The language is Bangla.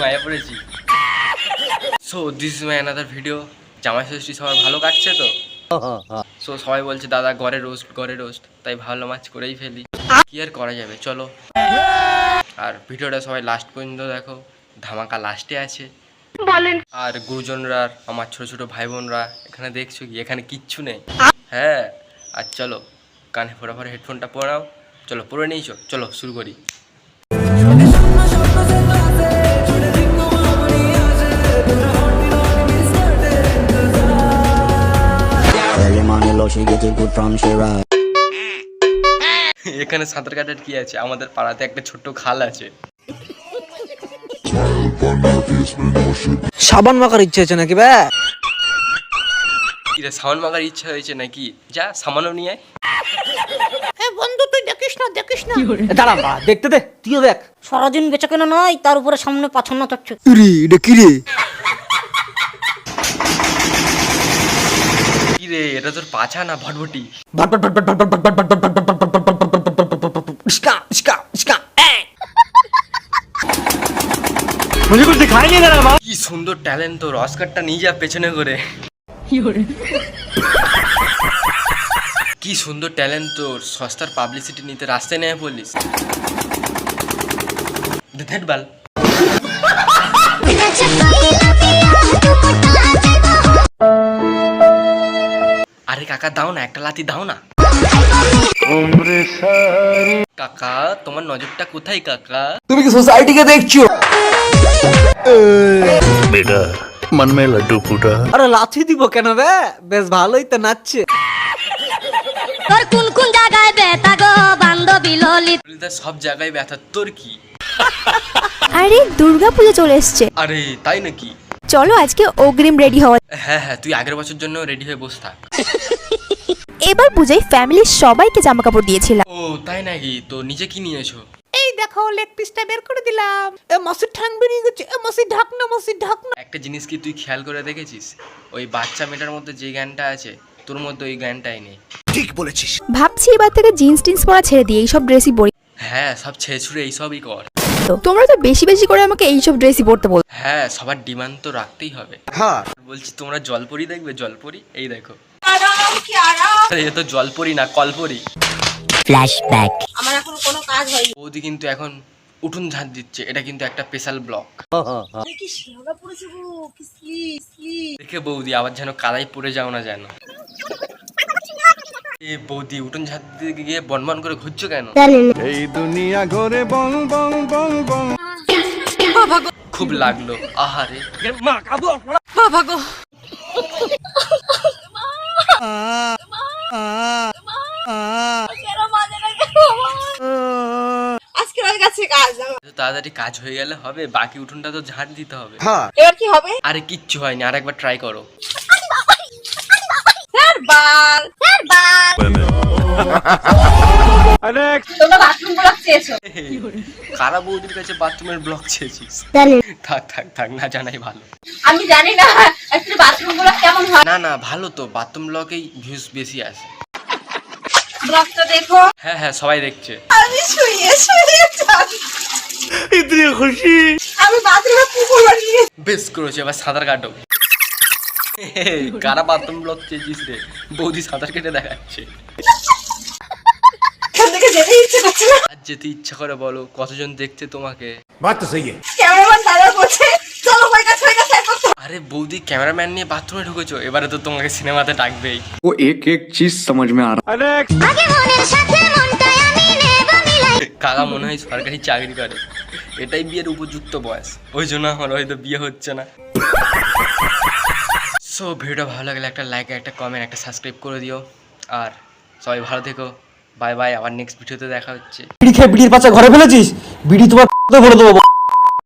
মায়া পড়েছি। So this is my another video. জামাই ষষ্ঠী সবার ভালো কাটছে তো? সো সবাই বলছে দাদা ঘরে রোস্ট, তাই ভাবলাম আজ করেই ফেলি। কি আর করা যাবে, চলো। আর ভিডিওটা সবাই লাস্ট পর্যন্ত দেখো, ধামাকা লাস্টে আছে। আর গুরুজনরা, আমার ছোট ছোট ভাই বোনরা এখানে দেখছো কি, এখানে কিচ্ছু নেই। হ্যাঁ, আর চলো কানে ফোরাফোর হেডফোনটা পরাও, চলো পরে নিয়েছো, চলো শুরু করি। এখানে সাঁতার কাটার কি আছে, আমাদের পাড়াতে একটা ছোট্ট খাল আছে। সাবান মাখার ইচ্ছে হয়েছে নাকি বে? কিরে সাবান মাখার ইচ্ছা হয়েছে নাকি? যা সামানও নিয়ে আয়। বন্ধু তুই দেখিস না দাঁড়া বা দেখতে দে, তুইও দেখ। সারাদিন বেচা কেনা নয়, তার উপরে সামনে পাছন্ন থাকছে। কিরে এটা তোর পাছা না ভটভটি? কি সুন্দর ট্যালেন্ট তোর, অস্কারটা নিয়ে যা পেছনে করে। কি সুন্দর ট্যালেন্ট তোর, সস্তার পাবলিসিটি নিতে রাস্তায় নেমে পড়লিস। বাল আরে কাকা দাও না, একটা লাথি দাও না। কাকা তোমার নজরটা কোথায় কাকা? তুমি কি সোসাইটিকে দেখছো? बेटा मन में लड्डू फूटा। আরে লাথি দিব কেন বে? বেশ ভালোই তো নাচছে। তোর কোন কোন জায়গায় ব্যথা গো বান্ধবী ললিত? সব জায়গায় ব্যথা, তোর কি? আরে দুর্গাপূজা চলে এসছে, আরে তাই নাকি? চলো আজকে অগ্রিম রেডি হওয়া। হ্যাঁ হ্যাঁ, তুই আগের বছর জন্য রেডি হয়ে বসে থাক। এবার পূজায় ফ্যামিলির সবাইকে জামা কাপড় দিয়েছিলাম। ও তাই নাকি? তো নিজে কি নিয়েছো? এই দেখো লেগ পিসটা বের করে দিলাম। এ মাসির ঠ্যাং বেরিয়ে গেছে, এ মাসির ঢাকনা, মাসির ঢাকনা। একটা জিনিস কি তুই খেয়াল করে দেখেছিস, ওই বাচ্চা মেয়েটার মধ্যে যে জ্ঞানটা আছে তোর মধ্যে ওই জ্ঞানটাই নেই। ভাবছি এবার থেকে জিন্স টিন্স পরা ছেড়ে দিয়ে এইসব ড্রেসই পরি। হ্যাঁ, সব ছেড়ে ছুড়ে এইসবই কর। তোমরা তো বেশি বেশি করে আমাকে এইসব ড্রেসই পরতে বল। হ্যাঁ, সবার ডিমান্ড তো রাখতেই হবে। বলছি তোমরা জলপরি দেখবে? জলপরি এই দেখো। আরে এ তো জলপরি না, কলপরি। ফ্ল্যাশব্যাক। আমার এখন কোনো কাজ হয়নি। বৌদি কিন্তু এখন উঠুন ঝাঁট দিচ্ছে, এটা কিন্তু একটা স্পেশাল ব্লক। কি শিরোগা পড়েছে গো, কি স্লিপ। দেখে বৌদি আবার যেন কাদায় পড়ে যাও না যেন। এ বৌদি উঠুন ঝাঁট দিতে গিয়ে বনবন করে ঘুরছো কেন? এই দুনিয়া ঘরে বং বং বং বং। খুব লাগলো, আহারে। বাবা গো। আজকে আমার কাছে কাজ। তাড়াতাড়ি কাজ হয়ে গেলে হবে, বাকি উঠোনটা তো ঝাঁট দিতে হবে। এবার কি হবে? আরে কিচ্ছু হয়নি, আরেকবার ট্রাই করো। বাল তোমরা বাথরুম ব্লক চেয়েছো? কারা বৌদির কাছে বাথরুমের ব্লক চেয়েছিস? থাক থাক থাক, না জানাই ভালো। আমি জানি না অ্যাকচুয়ালি বাথরুম ব্লক কেমন হয়। না না, ভালো তো, বাথরুম ব্লকেই ভিউজ বেশি আসে। ব্লকটা দেখো। হ্যাঁ হ্যাঁ, সবাই দেখছে। আমি শুয়ে इतनी खुशी। আমি বাথরুমে পুকুর বানিয়ে। বেশ করেছে, এবার সাঁতার কাটো। কারা বাথরুম ব্লক চেয়েছিস রে? বৌদি সাঁতার কেটে দেখাচ্ছে। এখান থেকে যেতে ইচ্ছে করছে না। আর যেতে ইচ্ছা করে বলো, কতজন দেখছে তোমাকে? ক্যামেরাম্যান দাদা বলছে চলো হয়ে গেছে। আরে বৌদি ক্যামেরাম্যান নিয়ে বাথরুমে ঢুকেছো, এবারে তো তোমাকে সিনেমাতে ডাকবেই। वो एक एक चीज समझ में आ रहा है। আগে মনের সাথে মনটা আমি নেব মিলাই। কাকা মনে হয় সরকারি চাকরি করে, এটাই বিয়ের উপযুক্ত বয়স, ওই জন্য আমার হয়তো বিয়ে হচ্ছে না। সো ভিডিওটা ভালো লাগলে একটা লাইক, একটা কমেন্ট, একটা সাবস্ক্রাইব করে দিও। আর সবাই ভালো থেকো, বাই বাই। আবার নেক্সট ভিডিওতে দেখা হচ্ছে। বিড়ি খেয়ে বিড়ির পাশে ঘরে ফেলেছিস, বিড়ি তোমার ভরে দেবো।